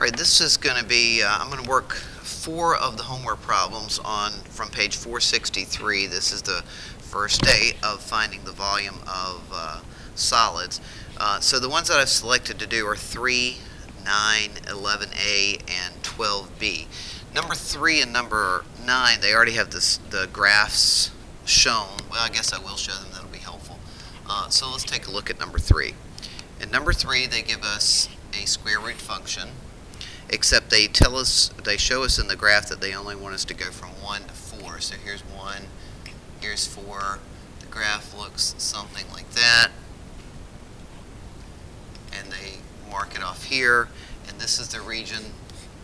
Alright, this is going to be, I'm going to work 4 of the homework problems from page 463. This is the first day of finding the volume of solids. So the ones that I've selected to do are 3, 9, 11A, and 12B. Number 3 and number 9, they already have the graphs shown. Well, I guess I will show them. That'll be helpful. So let's take a look at number 3. In number 3, they give us a square root function, except they show us in the graph that they only want us to go from 1 to 4. So here's 1, here's 4. The graph looks something like that. And they mark it off here. And this is the region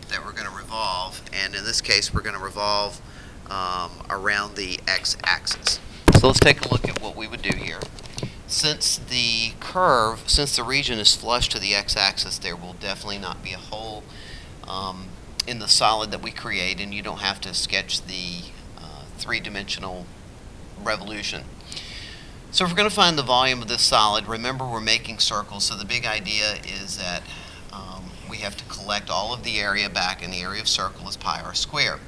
that we're going to revolve. And in this case, we're going to revolve around the x-axis. So let's take a look at what we would do here. Since the region is flush to the x-axis, there will definitely not be a hole in the solid that we create, and you don't have to sketch the three-dimensional revolution. So if we're going to find the volume of this solid, remember we're making circles, so the big idea is that we have to collect all of the area back, and the area of circle is pi r squared.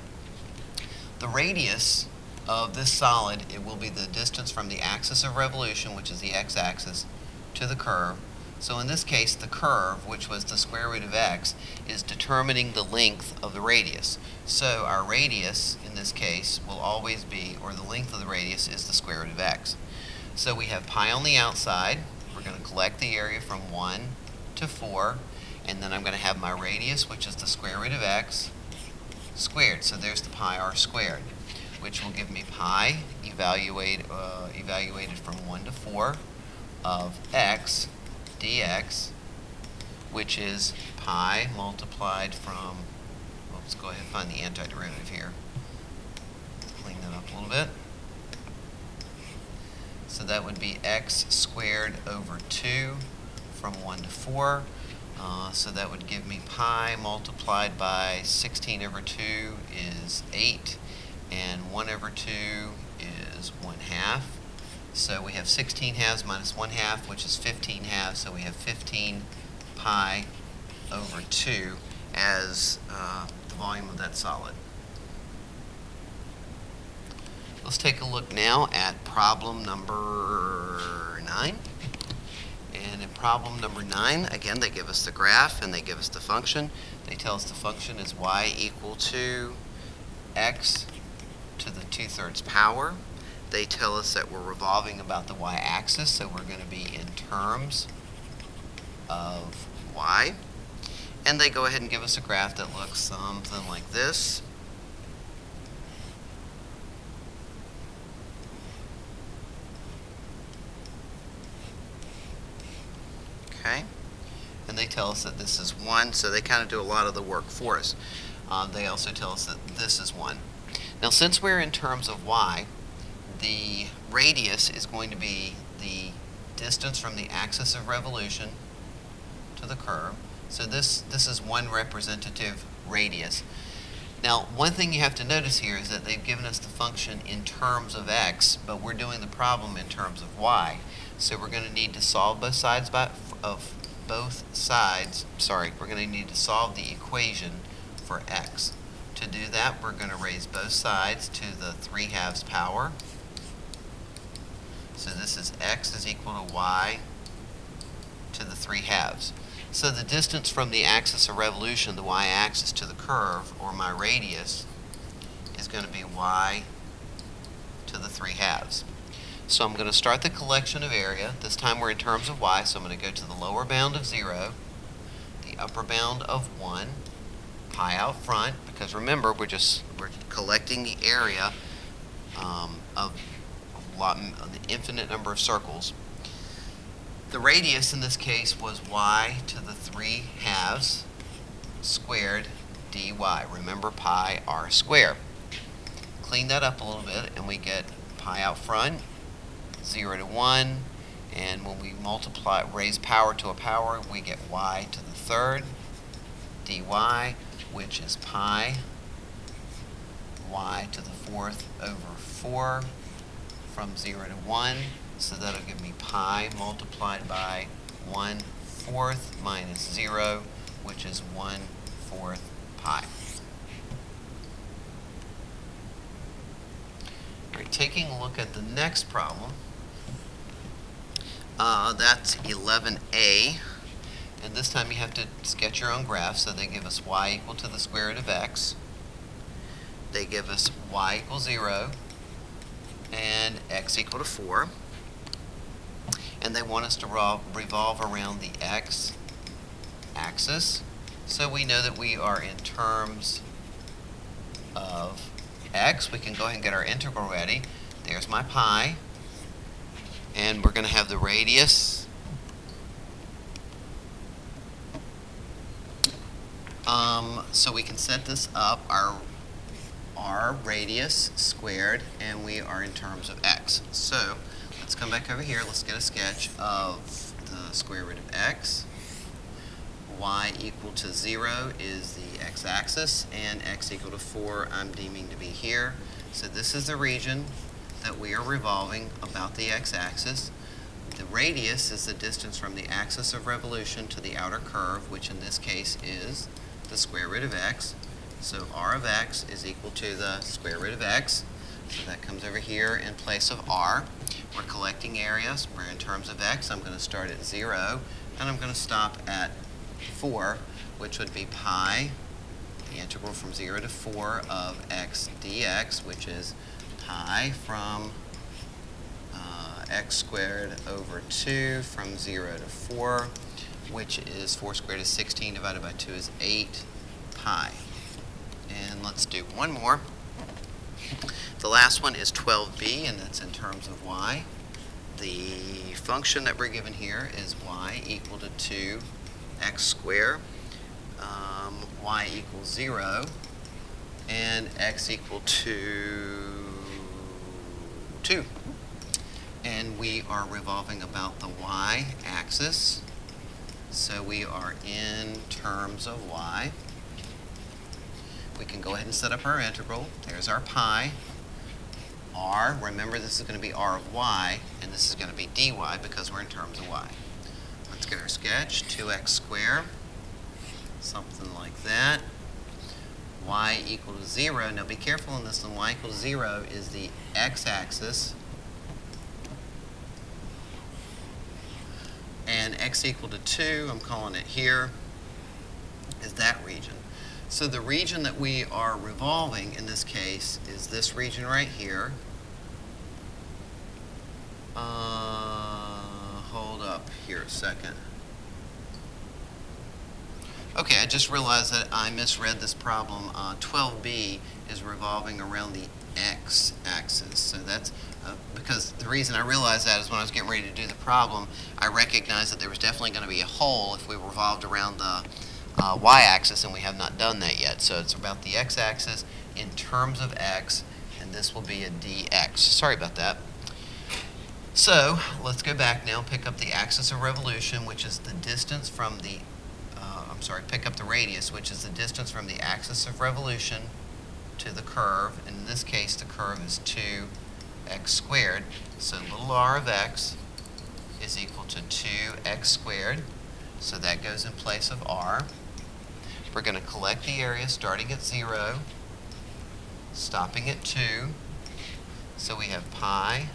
The radius of this solid, it will be the distance from the axis of revolution, which is the x-axis, to the curve. So in this case, the curve, which was the square root of x, is determining the length of the radius. So our radius, in this case, will always be, or the length of the radius is the square root of x. So we have pi on the outside. We're going to collect the area from 1 to 4, and then I'm going to have my radius, which is the square root of x, squared. So there's the pi r squared, which will give me pi evaluated from 1 to 4 of x dx, which is pi multiplied from, let's go ahead and find the antiderivative here. Clean that up a little bit. So that would be x squared over 2 from 1 to 4. So that would give me pi multiplied by 16 over 2 is 8. And 1 over 2 is 1/2. So we have 16 halves minus 1/2, which is 15 halves. So we have 15 pi over 2 as the volume of that solid. Let's take a look now at problem number 9. And in problem number 9, again, they give us the graph and they give us the function. They tell us the function is y equal to x to the 2/3 power. They tell us that we're revolving about the y-axis, so we're going to be in terms of y. And they go ahead and give us a graph that looks something like this. Okay. And they tell us that this is 1, so they kind of do a lot of the work for us. They also tell us that this is 1. Now, since we're in terms of y, the radius is going to be the distance from the axis of revolution to the curve. So this is one representative radius. Now, one thing you have to notice here is that they've given us the function in terms of x, but we're doing the problem in terms of y. So we're going to need to solve we're going to need to solve the equation for x. To do that, we're going to raise both sides to the 3/2 power. So this is x is equal to y to the 3/2. So the distance from the axis of revolution, the y-axis, to the curve, or my radius, is going to be y to the 3/2. So I'm going to start the collection of area. This time we're in terms of y, so I'm going to go to the lower bound of 0, the upper bound of 1, pi out front, because remember we're collecting the area of the infinite number of circles. The radius in this case was y to the 3/2 squared dy. Remember pi r squared. Clean that up a little bit and we get pi out front, 0 to 1, and when we raise power to a power, we get y to the 3rd dy, which is pi y to the 4th over 4 from 0 to 1. So that'll give me pi multiplied by 1/4 minus 0, which is 1/4 4th pi. All right, taking a look at the next problem, that's 11a, and this time you have to sketch your own graph. So they give us y equal to the square root of x, they give us y equals 0, and x equal to 4, and they want us to revolve around the x-axis. So we know that we are in terms of x. We can go ahead and get our integral ready. There's my pi, and we're going to have the radius so we can set this up, our radius squared, and we are in terms of x. So let's come back over here. Let's get a sketch of the square root of x. Y equal to 0 is the x-axis, and x equal to 4 I'm deeming to be here. So this is the region that we are revolving about the x-axis. The radius is the distance from the axis of revolution to the outer curve, which in this case is the square root of x. So r of x is equal to the square root of x. So that comes over here in place of r. We're collecting areas. We're in terms of x. I'm going to start at 0, and I'm going to stop at 4, which would be pi, the integral from 0 to 4 of x dx, which is pi from x squared over 2 from 0 to 4, which is 4 squared is 16 divided by 2 is 8 pi. And let's do one more. The last one is 12b, and that's in terms of y. The function that we're given here is y equal to 2x squared, y equals 0, and x equal to 2. And we are revolving about the y-axis, so we are in terms of y. We can go ahead and set up our integral. There's our pi. R, remember this is going to be r of y, and this is going to be dy because we're in terms of y. Let's get our sketch. 2x squared, something like that. Y equal to 0. Now be careful in this one. Y equal to 0 is the x-axis, and x equal to 2, I'm calling it here, is that region. So the region that we are revolving in this case is this region right here. Hold up here a second. Okay, I just realized that I misread this problem. 12b is revolving around the x-axis. So that's because the reason I realized that is when I was getting ready to do the problem, I recognized that there was definitely going to be a hole if we revolved around the y-axis, and we have not done that yet. So it's about the x-axis in terms of x, and this will be a dx. Sorry about that. So let's go back now, pick up the axis of revolution, which is the distance from the, pick up the radius, which is the distance from the axis of revolution to the curve. And in this case, the curve is 2x squared. So little r of x is equal to 2x squared. So that goes in place of r. We're going to collect the area starting at 0, stopping at 2. So we have pi.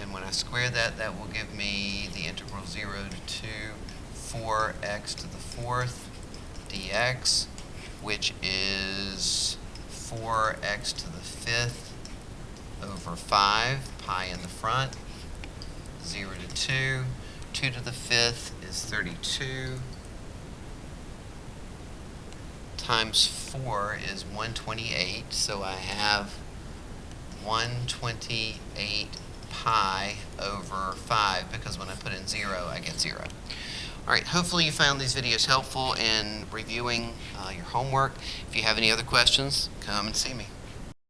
And when I square that, that will give me the integral 0 to 2, 4x to the 4th dx, which is 4x to the 5th over 5, pi in the front, 0 to 2. 2 to the 5th is 32, times 4 is 128, so I have 128 pi over 5, because when I put in 0, I get 0. All right, hopefully you found these videos helpful in reviewing your homework. If you have any other questions, come and see me.